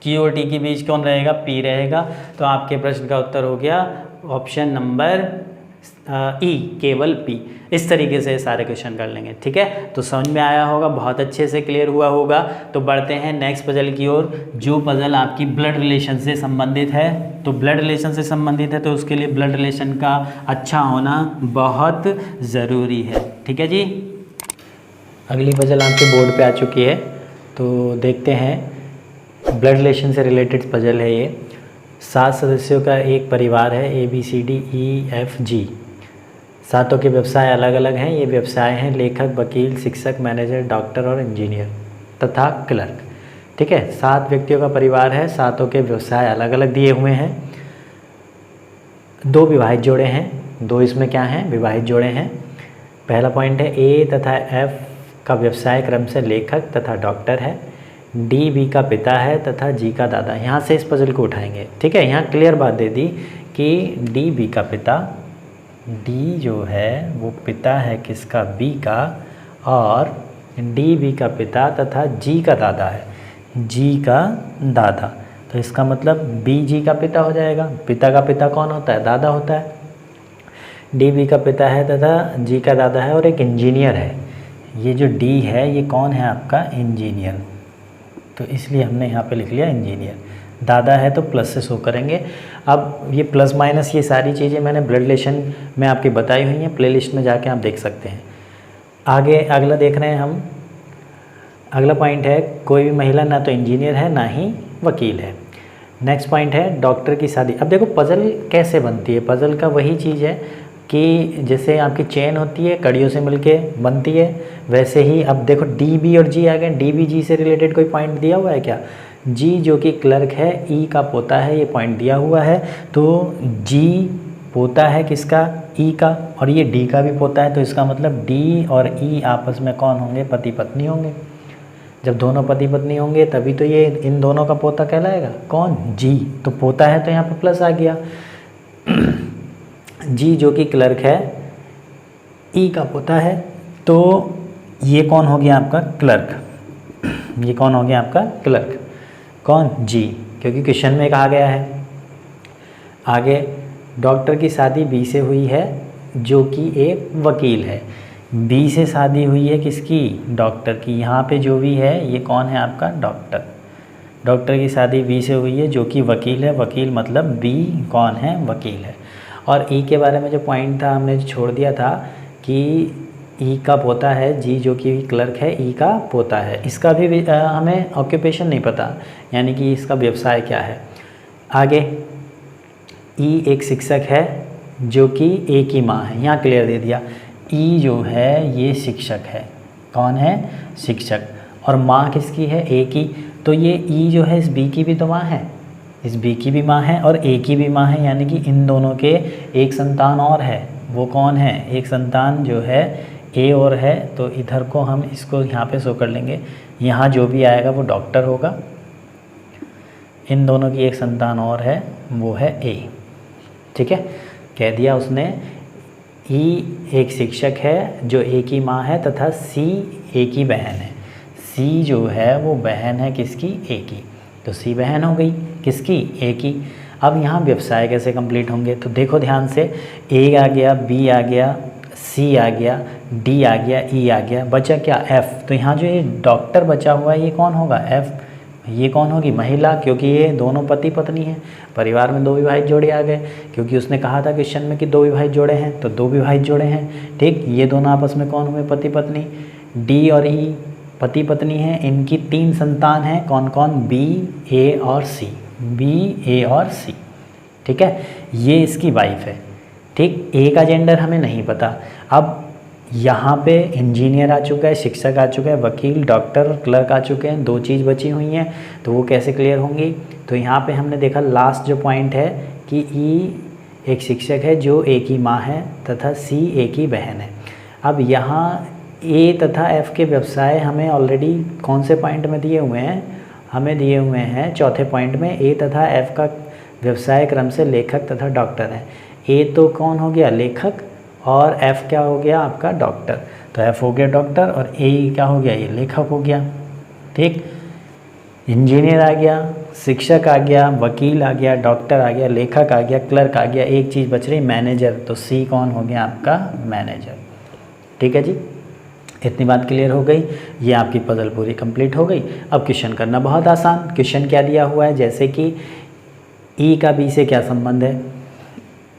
Q और T के बीच कौन रहेगा, P रहेगा। तो आपके प्रश्न का उत्तर हो गया ऑप्शन नंबर E, केवल P। इस तरीके से सारे क्वेश्चन कर लेंगे। ठीक है, तो समझ में आया होगा, बहुत अच्छे से क्लियर हुआ होगा। तो बढ़ते हैं नेक्स्ट पजल की ओर, जो पजल आपकी ब्लड रिलेशन से संबंधित है। तो ब्लड रिलेशन से संबंधित है तो उसके लिए ब्लड रिलेशन का अच्छा होना बहुत ज़रूरी है। ठीक है जी, अगली पजल आपके बोर्ड पे आ चुकी है, तो देखते हैं। ब्लड रिलेशन से रिलेटेड पजल है ये। 7 सदस्यों का एक परिवार है, ABCDEFG। सातों के व्यवसाय अलग अलग हैं। ये व्यवसाय हैं लेखक, वकील, शिक्षक, मैनेजर, डॉक्टर और इंजीनियर तथा क्लर्क। ठीक है, 7 व्यक्तियों का परिवार है, सातों के व्यवसाय अलग अलग दिए हुए हैं। 2 विवाहित जोड़े हैं, 2 इसमें क्या हैं, विवाहित जोड़े हैं। पहला पॉइंट है A तथा F का व्यवसाय क्रम से लेखक तथा डॉक्टर है। D B का पिता है तथा G का दादा। यहाँ से इस पजल को उठाएंगे। ठीक है, यहाँ क्लियर बात दे दी कि D B का पिता, D जो है वो पिता है किसका, B का, और D B का पिता तथा G का दादा है, G का दादा। तो इसका मतलब B G का पिता हो जाएगा। पिता का पिता कौन होता है, दादा होता है। D B का पिता है तथा G का दादा है, और एक इंजीनियर है। ये जो D है ये कौन है आपका, इंजीनियर। तो इसलिए हमने यहाँ पे लिख लिया इंजीनियर। दादा है तो प्लस से शो करेंगे। अब ये प्लस माइनस ये सारी चीज़ें मैंने ब्लड रिलेशन में आपकी बताई हुई हैं, प्लेलिस्ट में जाके आप देख सकते हैं। आगे अगला देख रहे हैं हम। अगला पॉइंट है, कोई भी महिला ना तो इंजीनियर है ना ही वकील है। नेक्स्ट पॉइंट है, डॉक्टर की शादी। अब देखो पजल कैसे बनती है, पजल का वही चीज़ है कि जैसे आपकी चेन होती है, कड़ियों से मिलके बनती है, वैसे ही अब देखो डी बी और जी आ गए। डी बी जी से रिलेटेड कोई पॉइंट दिया हुआ है क्या, जी जो कि क्लर्क है, ई का पोता है, ये पॉइंट दिया हुआ है। तो जी पोता है किसका, ई का, और ये डी का भी पोता है। तो इसका मतलब डी और ई आपस में कौन होंगे, पति पत्नी होंगे। जब दोनों पति पत्नी होंगे तभी तो ये इन दोनों का पोता कहलाएगा, कौन, जी। तो पोता है तो यहाँ पर प्लस आ गया। जी जो कि क्लर्क है, ई का पोता है, तो ये कौन हो गया आपका क्लर्क। ये कौन हो गया आपका क्लर्क, कौन, जी, क्योंकि क्वेश्चन में कहा गया है। आगे डॉक्टर की शादी बी से हुई है जो कि एक वकील है। बी से शादी हुई है किसकी, डॉक्टर की। यहाँ पे जो भी है ये कौन है आपका, डॉक्टर। डॉक्टर की शादी बी से हुई है जो कि वकील है। वकील मतलब बी कौन है, वकील है। और ई के बारे में जो पॉइंट था हमने छोड़ दिया था कि ई का पोता है, जी जो कि क्लर्क है, ई का पोता है। इसका भी हमें ऑक्यूपेशन नहीं पता, यानी कि इसका व्यवसाय क्या है। आगे ई एक शिक्षक है जो कि ए की माँ है, यहाँ क्लियर दे दिया। ई जो है ये शिक्षक है, कौन है, शिक्षक, और माँ किसकी है, ए की। तो ये ई जो है इस बी की भी तो माँ है, इस बी की भी माँ है और ए की भी माँ है, यानी कि इन दोनों के एक संतान और है। वो कौन है, एक संतान जो है ए और है। तो इधर को हम इसको यहाँ पे शो कर लेंगे। यहाँ जो भी आएगा वो डॉक्टर होगा। इन दोनों की एक संतान और है, वो है ए। ठीक है, कह दिया उसने ई एक शिक्षक है जो ए की माँ है तथा सी ए की बहन है। सी जो है वो बहन है किसकी, ए की, तो सी बहन हो गई किसकी, ए की। अब यहाँ व्यवसाय कैसे कंप्लीट होंगे, तो देखो ध्यान से, ए आ गया, बी आ गया, सी आ गया, डी आ गया, ई आ गया, बचा क्या, एफ। तो यहाँ जो ये डॉक्टर बचा हुआ है ये कौन होगा, एफ। ये कौन होगी, महिला, क्योंकि ये दोनों पति पत्नी हैं। परिवार में दो विवाहित जोड़े आ गए, क्योंकि उसने कहा था क्वेश्चन में कि दो विवाहित जोड़े हैं, तो दो विवाहित जोड़े हैं। ठीक, ये दोनों आपस में कौन हुए, पति पत्नी। डी और ई पति पत्नी हैं, इनकी 3 संतान हैं, कौन कौन, बी, ए और सी। बी, ए और सी, ठीक है, ये इसकी वाइफ है। ठीक, ए का जेंडर हमें नहीं पता। अब यहाँ पे इंजीनियर आ चुका है, शिक्षक आ चुका है, वकील, डॉक्टर, क्लर्क आ चुके हैं, 2 चीज़ बची हुई हैं, तो वो कैसे क्लियर होंगी। तो यहाँ पे हमने देखा लास्ट जो पॉइंट है कि ई एक शिक्षक है जो ए की माँ है तथा सी ए की बहन है। अब यहाँ ए तथा एफ के व्यवसाय हमें ऑलरेडी कौन से पॉइंट में दिए हुए हैं, हमें दिए हुए हैं चौथे पॉइंट में। ए तथा एफ का व्यवसाय क्रम से लेखक तथा डॉक्टर है। ए तो कौन हो गया, लेखक, और एफ़ क्या हो गया आपका, डॉक्टर। तो एफ़ हो गया डॉक्टर और ए क्या हो गया, ये लेखक हो गया। ठीक, इंजीनियर आ गया, शिक्षक आ गया, वकील आ गया, डॉक्टर आ गया, लेखक आ गया, क्लर्क आ गया, एक चीज़ बच रही, मैनेजर। तो सी कौन हो गया आपका, मैनेजर। ठीक है जी, इतनी बात क्लियर हो गई। ये आपकी पजल पूरी कंप्लीट हो गई। अब क्वेश्चन करना बहुत आसान। क्वेश्चन क्या दिया हुआ है, जैसे कि ई का बी से क्या संबंध है,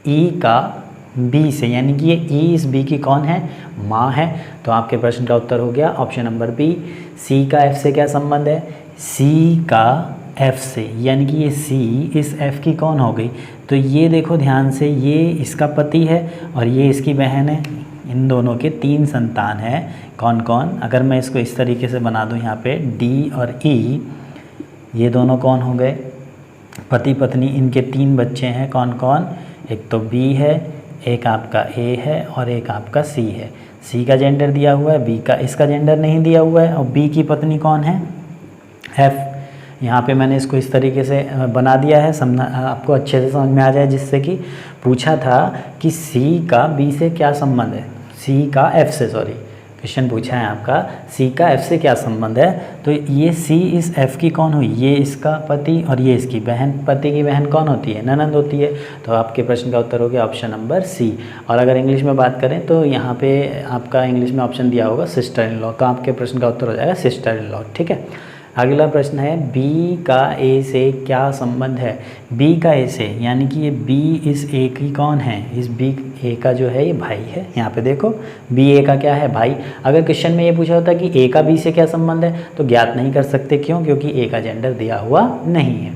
ई का बी से, यानी कि ये ई इस बी की कौन है, माँ है। तो आपके प्रश्न का उत्तर हो गया ऑप्शन नंबर बी। सी का एफ से क्या संबंध है, सी का एफ से, यानी कि ये सी इस एफ की कौन हो गई। तो ये देखो ध्यान से, ये इसका पति है और ये इसकी बहन है। इन दोनों के 3 संतान हैं, कौन कौन। अगर मैं इसको इस तरीके से बना दूँ, यहाँ पे डी और ई, ये दोनों कौन हो गए, पति पत्नी। इनके 3 बच्चे हैं, कौन कौन, एक तो बी है, एक आपका ए है और एक आपका सी है। सी का जेंडर दिया हुआ है, बी का, इसका जेंडर नहीं दिया हुआ है। और बी की पत्नी कौन है, एफ। यहाँ पे मैंने इसको इस तरीके से बना दिया है, समझना आपको अच्छे से समझ में आ जाए, जिससे कि पूछा था कि सी का बी से क्या संबंध है, सी का एफ से, सॉरी क्वेश्चन पूछा है आपका, सी का एफ से क्या संबंध है। तो ये सी इस एफ की कौन हुई, ये इसका पति और ये इसकी बहन। पति की बहन कौन होती है, ननंद होती है। तो आपके प्रश्न का उत्तर हो गया ऑप्शन नंबर सी। और अगर इंग्लिश में बात करें तो यहाँ पे आपका इंग्लिश में ऑप्शन दिया होगा सिस्टर इन लॉ, तो आपके प्रश्न का उत्तर हो जाएगा सिस्टर इन लॉ। ठीक है, अगला प्रश्न है बी का ए से क्या संबंध है। बी का ए से, यानी कि ये बी इस ए की कौन है, इस बी ए का जो है ये भाई है। यहाँ पे देखो बी ए का क्या है, भाई। अगर क्वेश्चन में ये पूछा होता कि ए का बी से क्या संबंध है, तो ज्ञात नहीं कर सकते, क्यों, क्योंकि ए का जेंडर दिया हुआ नहीं है।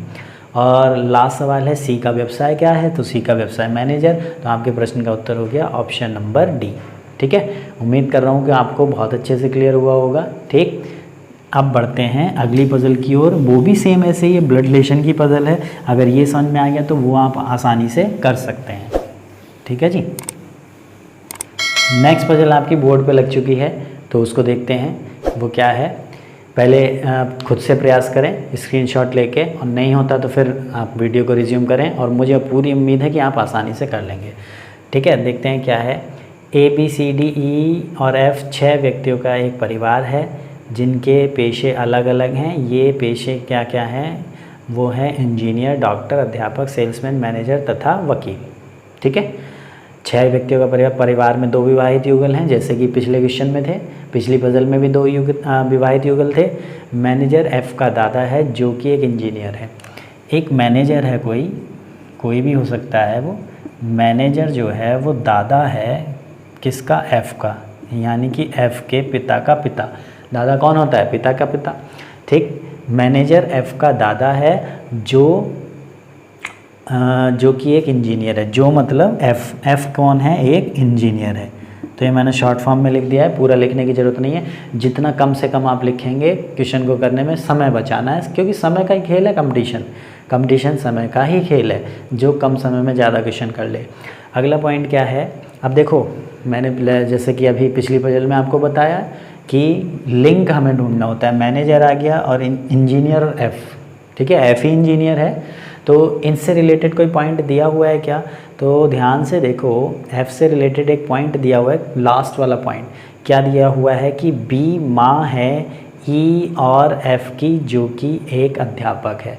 और लास्ट सवाल है सी का व्यवसाय क्या है, तो सी का व्यवसाय मैनेजर। तो आपके प्रश्न का उत्तर हो गया ऑप्शन नंबर डी। ठीक है, उम्मीद कर रहा हूँ कि आपको बहुत अच्छे से क्लियर हुआ होगा। ठीक, अब बढ़ते हैं अगली पज़ल की ओर। वो भी सेम ऐसे ही, ब्लड रिलेशन की पज़ल है। अगर ये समझ में आ गया तो वो आप आसानी से कर सकते हैं। ठीक है जी, नेक्स्ट पज़ल आपकी बोर्ड पे लग चुकी है, तो उसको देखते हैं वो क्या है। पहले खुद से प्रयास करें स्क्रीनशॉट लेके, और नहीं होता तो फिर आप वीडियो को रिज्यूम करें, और मुझे पूरी उम्मीद है कि आप आसानी से कर लेंगे। ठीक है, देखते हैं क्या है। A B C D E और एफ 6 व्यक्तियों का एक परिवार है जिनके पेशे अलग अलग हैं। ये पेशे क्या क्या हैं, वो है इंजीनियर, डॉक्टर, अध्यापक, सेल्समैन, मैनेजर तथा वकील। ठीक है, 6 व्यक्तियों का परिवार में 2 विवाहित युगल हैं, जैसे कि पिछले क्वेश्चन में थे, पिछली पजल में भी 2 विवाहित युगल थे। मैनेजर एफ का दादा है जो कि एक इंजीनियर है। एक मैनेजर है, कोई भी हो सकता है वो। मैनेजर जो है वो दादा है किसका, एफ का, यानी कि एफ के पिता का पिता। दादा कौन होता है, पिता का पिता। ठीक, मैनेजर एफ का दादा है जो कि एक इंजीनियर है। जो मतलब एफ कौन है, एक इंजीनियर है। तो ये मैंने शॉर्ट फॉर्म में लिख दिया है, पूरा लिखने की ज़रूरत नहीं है। जितना कम से कम आप लिखेंगे क्वेश्चन को करने में, समय बचाना है, क्योंकि समय का ही खेल है कंपटीशन समय का ही खेल है, जो कम समय में ज़्यादा क्वेश्चन कर ले। अगला पॉइंट क्या है, अब देखो मैंने जैसे कि अभी पिछली पजल में आपको बताया कि लिंक हमें ढूंढना होता है। मैनेजर आ गया और इंजीनियर और एफ, ठीक है, एफ ही इंजीनियर है, तो इनसे रिलेटेड कोई पॉइंट दिया हुआ है क्या? तो ध्यान से देखो, F से रिलेटेड एक पॉइंट दिया हुआ है, लास्ट वाला पॉइंट क्या दिया हुआ है कि B माँ है E और F की, जो कि एक अध्यापक है।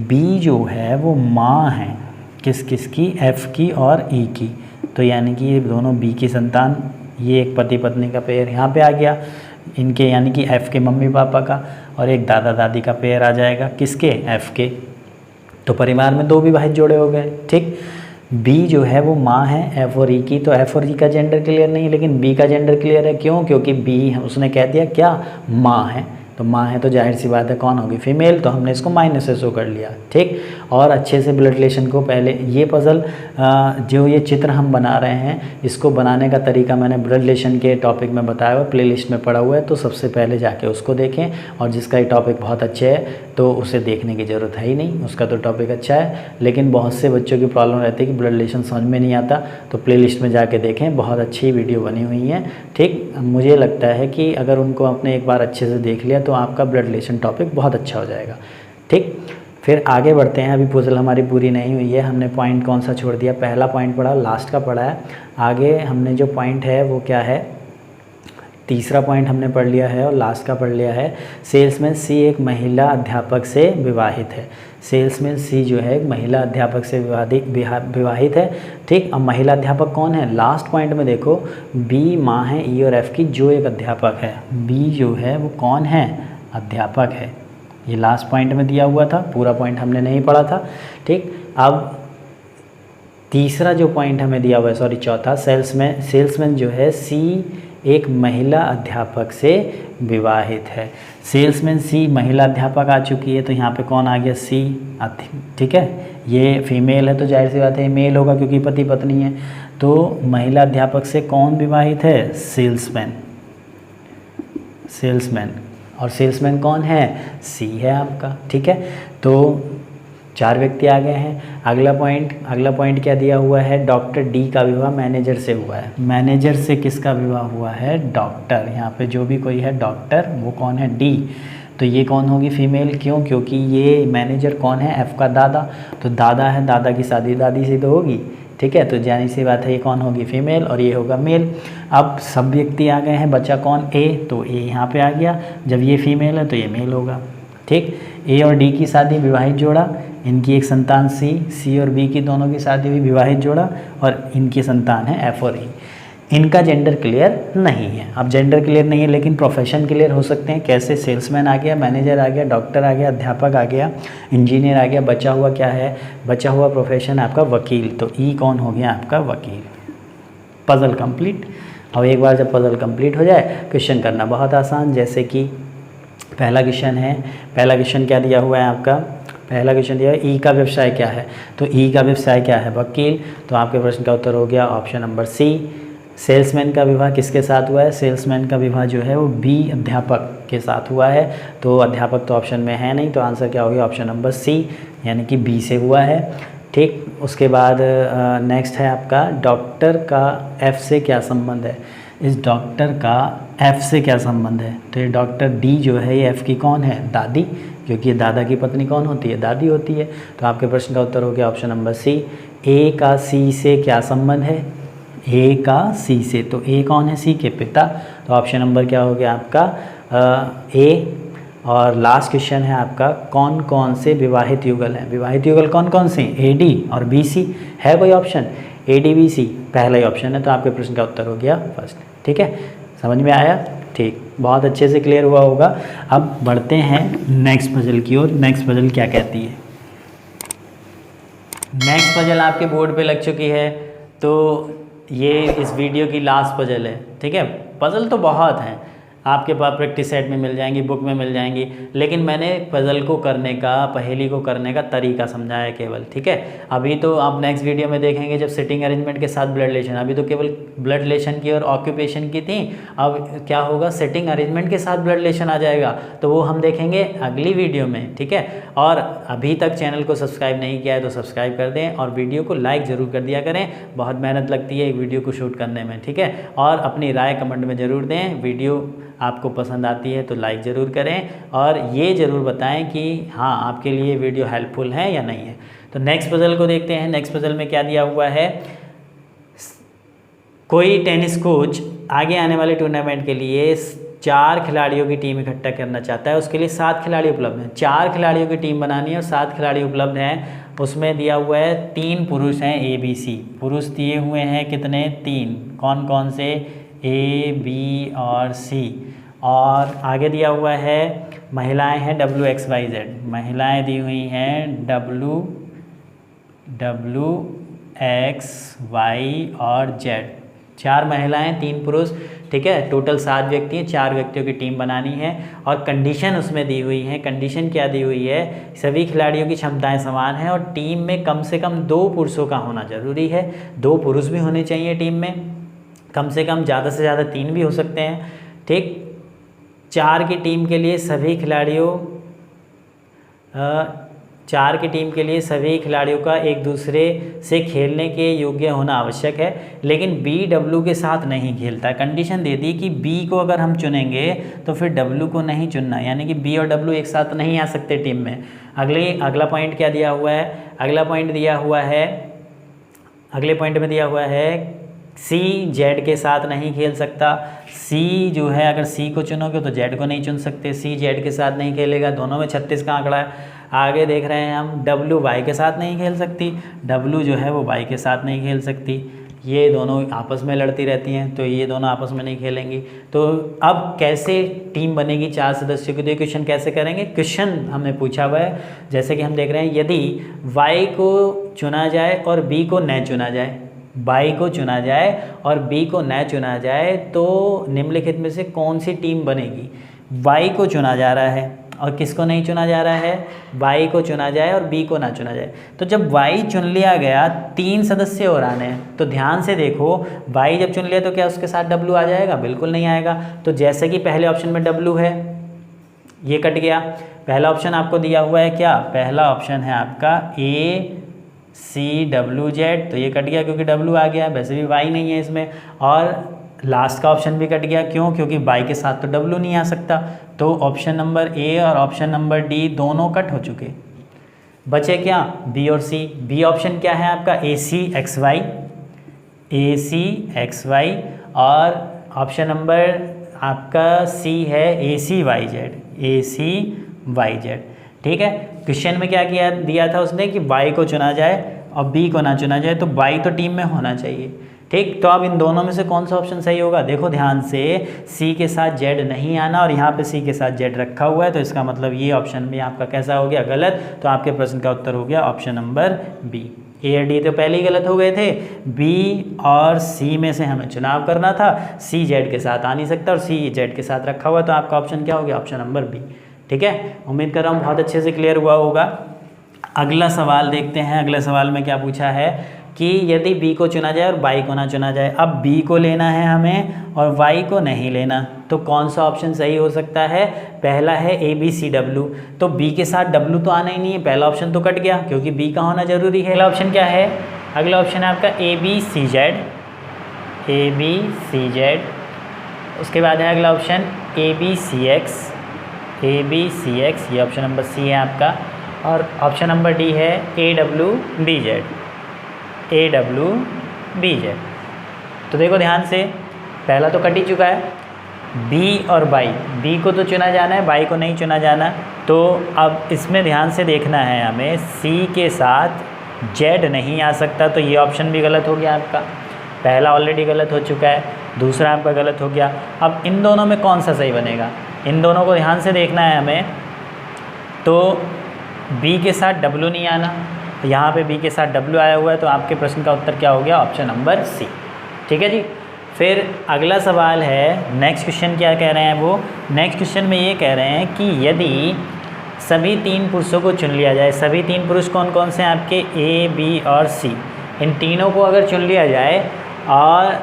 B जो है वो माँ है किस किस की? F की और E की। तो यानी कि ये दोनों B की संतान, ये एक पति पत्नी का पेयर यहाँ पे आ गया इनके, यानी कि F के मम्मी पापा का, और एक दादा दादी का पेयर आ जाएगा किसके? F के। तो परिवार में 2 विवाहित जोड़े हो गए, ठीक। B जो है वो माँ है F और E की, तो F और E का जेंडर क्लियर नहीं, लेकिन B का जेंडर क्लियर है। क्यों? क्योंकि B उसने कह दिया क्या? माँ है। तो माँ है तो जाहिर सी बात है कौन होगी? फीमेल। तो हमने इसको माइनस से शो कर लिया, ठीक। और अच्छे से ब्लड रिलेशन को पहले, ये पज़ल जो ये चित्र हम बना रहे हैं, इसको बनाने का तरीका मैंने ब्लड रिलेशन के टॉपिक में बताया हुआ, प्लेलिस्ट में पड़ा हुआ है, तो सबसे पहले जाके उसको देखें। और जिसका ये टॉपिक बहुत अच्छे है तो उसे देखने की ज़रूरत है ही नहीं, उसका तो टॉपिक अच्छा है। लेकिन बहुत से बच्चों की प्रॉब्लम रहती है कि ब्लड रिलेशन समझ में नहीं आता, तो प्लेलिस्ट में जाके देखें, बहुत अच्छी वीडियो बनी हुई है, ठीक। मुझे लगता है कि अगर उनको आपने एक बार अच्छे से देख लिया तो आपका ब्लड रिलेशन टॉपिक बहुत अच्छा हो जाएगा, ठीक। फिर आगे बढ़ते हैं। अभी पजल हमारी पूरी नहीं हुई है, हमने पॉइंट कौन सा छोड़ दिया? पहला पॉइंट पढ़ा, लास्ट का पढ़ा है। आगे हमने जो पॉइंट है वो क्या है? तीसरा पॉइंट हमने पढ़ लिया है और लास्ट का पढ़ लिया है। सेल्समैन सी एक महिला अध्यापक से विवाहित है। सेल्समैन सी जो है एक महिला अध्यापक से विवाहित है, ठीक। अब महिला अध्यापक कौन है? लास्ट पॉइंट में देखो, बी माँ है ई और एफ की, जो एक अध्यापक है। बी जो है वो कौन है? अध्यापक है। ये लास्ट पॉइंट में दिया हुआ था, पूरा पॉइंट हमने नहीं पढ़ा था, ठीक। अब तीसरा जो पॉइंट हमें दिया हुआ है, सॉरी चौथा, सेल्समैन जो है सी एक महिला अध्यापक से विवाहित है। सेल्समैन सी महिला अध्यापक आ चुकी है, तो यहाँ पे कौन आ गया? सी, ठीक है। ये फीमेल है तो जाहिर सी बात है मेल होगा क्योंकि पति पत्नी है। तो महिला अध्यापक से कौन विवाहित है? सेल्समैन। और सेल्समैन कौन है? सी है आपका, ठीक है। तो 4 व्यक्ति आ गए हैं। अगला पॉइंट क्या दिया हुआ है? डॉक्टर डी का विवाह मैनेजर से हुआ है। मैनेजर से किसका विवाह हुआ है? डॉक्टर। यहाँ पे जो भी कोई है डॉक्टर, वो कौन है? डी। तो ये कौन होगी? फीमेल। क्यों? क्योंकि ये मैनेजर कौन है? एफ का दादा। तो दादा है, दादा की शादी दादी से तो होगी, ठीक है। तो जानी सी बात है ये कौन होगी? फीमेल, और ये होगा मेल। अब सब व्यक्ति आ गए हैं, बचा कौन? ए। तो ए यहाँ पे आ गया। जब ये फीमेल है तो ये मेल होगा, ठीक। ए और डी की शादी, विवाहित जोड़ा, इनकी एक संतान सी और बी की दोनों की शादी हुई, विवाहित जोड़ा, और इनकी संतान है एफ और ई। इनका जेंडर क्लियर नहीं है। अब जेंडर क्लियर नहीं है लेकिन प्रोफेशन क्लियर हो सकते हैं। कैसे? सेल्समैन आ गया, मैनेजर आ गया, डॉक्टर आ गया, अध्यापक आ गया, इंजीनियर आ गया। बचा हुआ क्या है? बचा हुआ प्रोफेशन आपका वकील। तो ई कौन हो गया? आपका वकील। Puzzle complete. अब एक बार जब पजल कंप्लीट हो जाए, क्वेश्चन करना बहुत आसान। जैसे कि पहला क्वेश्चन क्या दिया हुआ है आपका? पहला क्वेश्चन दिया है ई का व्यवसाय क्या है? तो ई का व्यवसाय क्या है? वकील। तो आपके प्रश्न का उत्तर हो गया ऑप्शन नंबर सी। सेल्समैन का विवाह किसके साथ हुआ है? सेल्समैन का विवाह जो है वो बी अध्यापक के साथ हुआ है। तो अध्यापक तो ऑप्शन में है नहीं, तो आंसर क्या हो गया? ऑप्शन नंबर सी, यानी कि बी से हुआ है, ठीक। उसके बाद नेक्स्ट है आपका, डॉक्टर का एफ से क्या संबंध है? इस डॉक्टर का एफ से क्या संबंध है? तो ये डॉक्टर डी जो है ये एफ की कौन है? दादी, क्योंकि ये दादा की पत्नी कौन होती है? दादी होती है। तो आपके प्रश्न का उत्तर हो गया ऑप्शन नंबर सी। ए का सी से क्या संबंध है? ए का सी से, तो ए कौन है? सी के पिता। तो ऑप्शन नंबर क्या हो गया आपका? ए। और लास्ट क्वेश्चन है आपका, कौन कौन से विवाहित युगल हैं? विवाहित युगल कौन कौन से? ए डी और बी सी। है कोई option? A D B C पहला ही ऑप्शन है, तो आपके प्रश्न का उत्तर हो गया फर्स्ट, ठीक है। समझ में आया? ठीक, बहुत अच्छे से क्लियर हुआ होगा। अब बढ़ते हैं नेक्स्ट पजल की ओर। नेक्स्ट पजल क्या कहती है? नेक्स्ट पजल आपके बोर्ड पे लग चुकी है, तो ये इस वीडियो की लास्ट पजल है, ठीक है। पजल तो बहुत हैं, आपके पास प्रैक्टिस सेट में मिल जाएंगी, बुक में मिल जाएंगी, लेकिन मैंने पजल को करने का, पहेली को करने का तरीका समझाया केवल, ठीक है। अभी तो आप नेक्स्ट वीडियो में देखेंगे जब सिटिंग अरेंजमेंट के साथ ब्लड रिलेशन, अभी तो केवल ब्लड रिलेशन की और ऑक्यूपेशन की थी। अब क्या होगा? सिटिंग अरेंजमेंट के साथ ब्लड रिलेशन आ जाएगा, तो वो हम देखेंगे अगली वीडियो में, ठीक है। और अभी तक चैनल को सब्सक्राइब नहीं किया है तो सब्सक्राइब कर दें और वीडियो को लाइक ज़रूर कर दिया करें। बहुत मेहनत लगती है एक वीडियो को शूट करने में, ठीक है। और अपनी राय कमेंट में ज़रूर दें। वीडियो आपको पसंद आती है तो लाइक ज़रूर करें और ये ज़रूर बताएं कि हाँ आपके लिए वीडियो हेल्पफुल है या नहीं है। तो तो नेक्स्ट पजल को देखते हैं। नेक्स्ट पजल में क्या दिया हुआ है, कोई टेनिस कोच आगे आने वाले टूर्नामेंट के लिए 4 खिलाड़ियों की टीम इकट्ठा करना चाहता है। उसके लिए 7 खिलाड़ी उपलब्ध हैं। 4 खिलाड़ियों की टीम बनानी है और 7 खिलाड़ी उपलब्ध हैं। उसमें दिया हुआ है 3 पुरुष हैं ABC। पुरुष दिए हुए हैं कितने, 3। कौन कौन से, A, B और C। और आगे दिया हुआ है महिलाएं हैं WXYZ। महिलाएं दी हुई हैं WXY और Z। 4 महिलाएं 3 पुरुष, ठीक है। टोटल 7 व्यक्ति हैं, 4 व्यक्तियों की टीम बनानी है। और कंडीशन उसमें दी हुई है। कंडीशन क्या दी हुई है, सभी खिलाड़ियों की क्षमताएं समान हैं और टीम में कम से कम 2 पुरुषों का होना जरूरी है। 2 पुरुष भी होने चाहिए टीम में, कम से कम, ज़्यादा से ज़्यादा 3 भी हो सकते हैं, ठीक। 4 की टीम के लिए सभी खिलाड़ियों 4 की टीम के लिए सभी खिलाड़ियों का एक दूसरे से खेलने के योग्य होना आवश्यक है, लेकिन बी डब्ल्यू के साथ नहीं खेलता। कंडीशन दे दी कि बी को अगर हम चुनेंगे तो फिर डब्ल्यू को नहीं चुनना, यानी कि बी और डब्ल्यू एक साथ नहीं आ सकते टीम में। अगला पॉइंट क्या दिया हुआ है, अगले पॉइंट में दिया हुआ है सी जेड के साथ नहीं खेल सकता। सी जो है, अगर सी को चुनोगे तो जेड को नहीं चुन सकते। सी जेड के साथ नहीं खेलेगा, दोनों में 36 का आंकड़ा है। आगे देख रहे हैं हम, डब्ल्यू वाई के साथ नहीं खेल सकती, डब्ल्यू जो है वो वाई के साथ नहीं खेल सकती। ये दोनों आपस में लड़ती रहती हैं, तो ये दोनों आपस में नहीं खेलेंगी। तो अब कैसे टीम बनेगी 4 सदस्यों की, तो ये क्वेश्चन कैसे करेंगे। क्वेश्चन हमने पूछा हुआ है, जैसे कि हम देख रहे हैं, यदि वाई को चुना जाए और बी को न चुना जाए, वाई को चुना जाए और बी को न चुना जाए, तो निम्नलिखित में से कौन सी टीम बनेगी। वाई को चुना जा रहा है और किसको नहीं चुना जा रहा है, वाई को चुना जाए और बी को ना चुना जाए। तो जब वाई चुन लिया गया, 3 सदस्य और आने हैं, तो ध्यान से देखो, वाई जब चुन लिया तो क्या उसके साथ डब्ल्यू आ जाएगा, बिल्कुल नहीं आएगा। तो जैसे कि पहले ऑप्शन में डब्ल्यू है, ये कट गया। पहला ऑप्शन आपको दिया हुआ है क्या, पहला ऑप्शन है आपका ACWZ, तो ये कट गया क्योंकि डब्ल्यू आ गया, वैसे भी वाई नहीं है इसमें। और लास्ट का ऑप्शन भी कट गया, क्यों, क्योंकि वाई के साथ तो डब्ल्यू नहीं आ सकता। तो ऑप्शन नंबर ए और ऑप्शन नंबर डी दोनों कट हो चुके। बचे क्या, बी और सी। बी ऑप्शन क्या है आपका, ACXY, और ऑप्शन नंबर आपका सी है ACYZ। ठीक है। क्वेश्चन में क्या किया दिया था उसने कि वाई को चुना जाए और बी को ना चुना जाए, तो वाई तो टीम में होना चाहिए, ठीक। तो अब इन दोनों में से कौन सा ऑप्शन सही होगा, देखो ध्यान से, सी के साथ जेड नहीं आना और यहाँ पे सी के साथ जेड रखा हुआ है, तो इसका मतलब ये ऑप्शन भी आपका कैसा हो गया, गलत। तो आपके प्रश्न का उत्तर हो गया ऑप्शन नंबर बी। ए और डी तो पहले ही गलत हो गए थे, बी और सी में से हमें चुनाव करना था। सी जेड के साथ आ नहीं सकता और सी जेड के साथ रखा हुआ, तो आपका ऑप्शन क्या हो गया, ऑप्शन नंबर बी। ठीक है, उम्मीद कर रहा हूँ बहुत अच्छे से क्लियर हुआ होगा। अगला सवाल देखते हैं। अगले सवाल में क्या पूछा है कि यदि बी को चुना जाए और वाई को ना चुना जाए। अब बी को लेना है हमें और वाई को नहीं लेना, तो कौन सा ऑप्शन सही हो सकता है। पहला है ABCW, तो बी के साथ डब्ल्यू तो आना ही नहीं है, पहला ऑप्शन तो कट गया क्योंकि बी का होना जरूरी है। अगला ऑप्शन क्या है, अगला ऑप्शन है आपका ABCZ। उसके बाद है अगला ऑप्शन ABCX, ये ऑप्शन नंबर सी है आपका। और ऑप्शन नंबर डी है AWBZ। तो देखो ध्यान से, पहला तो कट ही चुका है, बी और वाई, बी को तो चुना जाना है, वाई को नहीं चुना जाना। तो अब इसमें ध्यान से देखना है हमें, सी के साथ जेड नहीं आ सकता, तो ये ऑप्शन भी गलत हो गया आपका। पहला ऑलरेडी गलत हो चुका है, दूसरा आपका गलत हो गया। अब इन दोनों में कौन सा सही बनेगा, इन दोनों को ध्यान से देखना है हमें। तो बी के साथ डब्ल्यू नहीं आना, तो यहाँ पे बी के साथ डब्ल्यू आया हुआ है, तो आपके प्रश्न का उत्तर क्या हो गया, ऑप्शन नंबर सी। ठीक है जी। फिर अगला सवाल है, नेक्स्ट क्वेश्चन क्या कह रहे हैं वो, नेक्स्ट क्वेश्चन में ये कह रहे हैं कि यदि सभी 3 पुरुषों को चुन लिया जाए, सभी 3 पुरुष कौन कौन से हैं आपके, ए, बी और सी, इन तीनों को अगर चुन लिया जाए और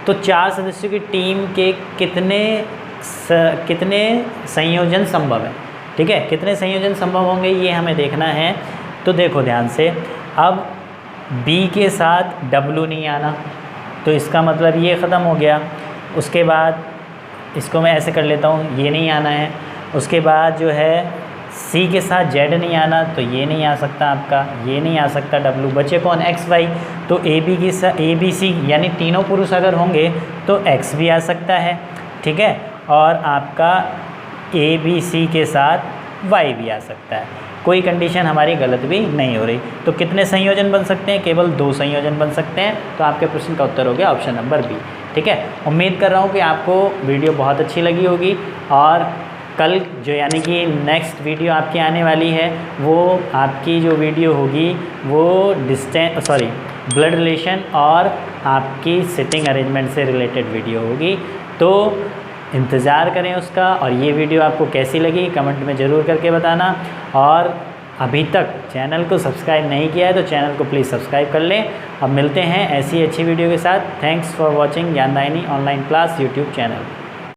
तो 4 सदस्यों की टीम के कितने संयोजन संभव है। ठीक है, कितने संयोजन संभव होंगे ये हमें देखना है। तो देखो ध्यान से, अब बी के साथ डब्ल्यू नहीं आना, तो इसका मतलब ये ख़त्म हो गया। उसके बाद इसको मैं ऐसे कर लेता हूँ, ये नहीं आना है। उसके बाद जो है सी के साथ जेड नहीं आना तो ये नहीं आ सकता आपका, ये नहीं आ सकता डब्लू। बचे कौन, एक्स वाई। तो ए बी सी यानी तीनों पुरुष अगर होंगे तो एक्स भी आ सकता है, ठीक है। और आपका ए बी सी के साथ वाई भी आ सकता है। कोई कंडीशन हमारी गलत भी नहीं हो रही। तो कितने संयोजन बन सकते हैं, केवल 2 संयोजन बन सकते हैं। तो आपके प्रश्न का उत्तर हो गया ऑप्शन नंबर बी, ठीक है। उम्मीद कर रहा हूँ कि आपको वीडियो बहुत अच्छी लगी होगी। और कल जो यानी कि नेक्स्ट वीडियो आपकी आने वाली है, वो आपकी जो वीडियो होगी वो ब्लड रिलेशन और आपकी सिटिंग अरेंजमेंट से रिलेटेड वीडियो होगी। तो इंतज़ार करें उसका। और ये वीडियो आपको कैसी लगी कमेंट में ज़रूर करके बताना। और अभी तक चैनल को सब्सक्राइब नहीं किया है तो चैनल को प्लीज़ सब्सक्राइब कर लें। अब मिलते हैं ऐसी अच्छी वीडियो के साथ। Thanks for watching Gyandayini online class YouTube channel.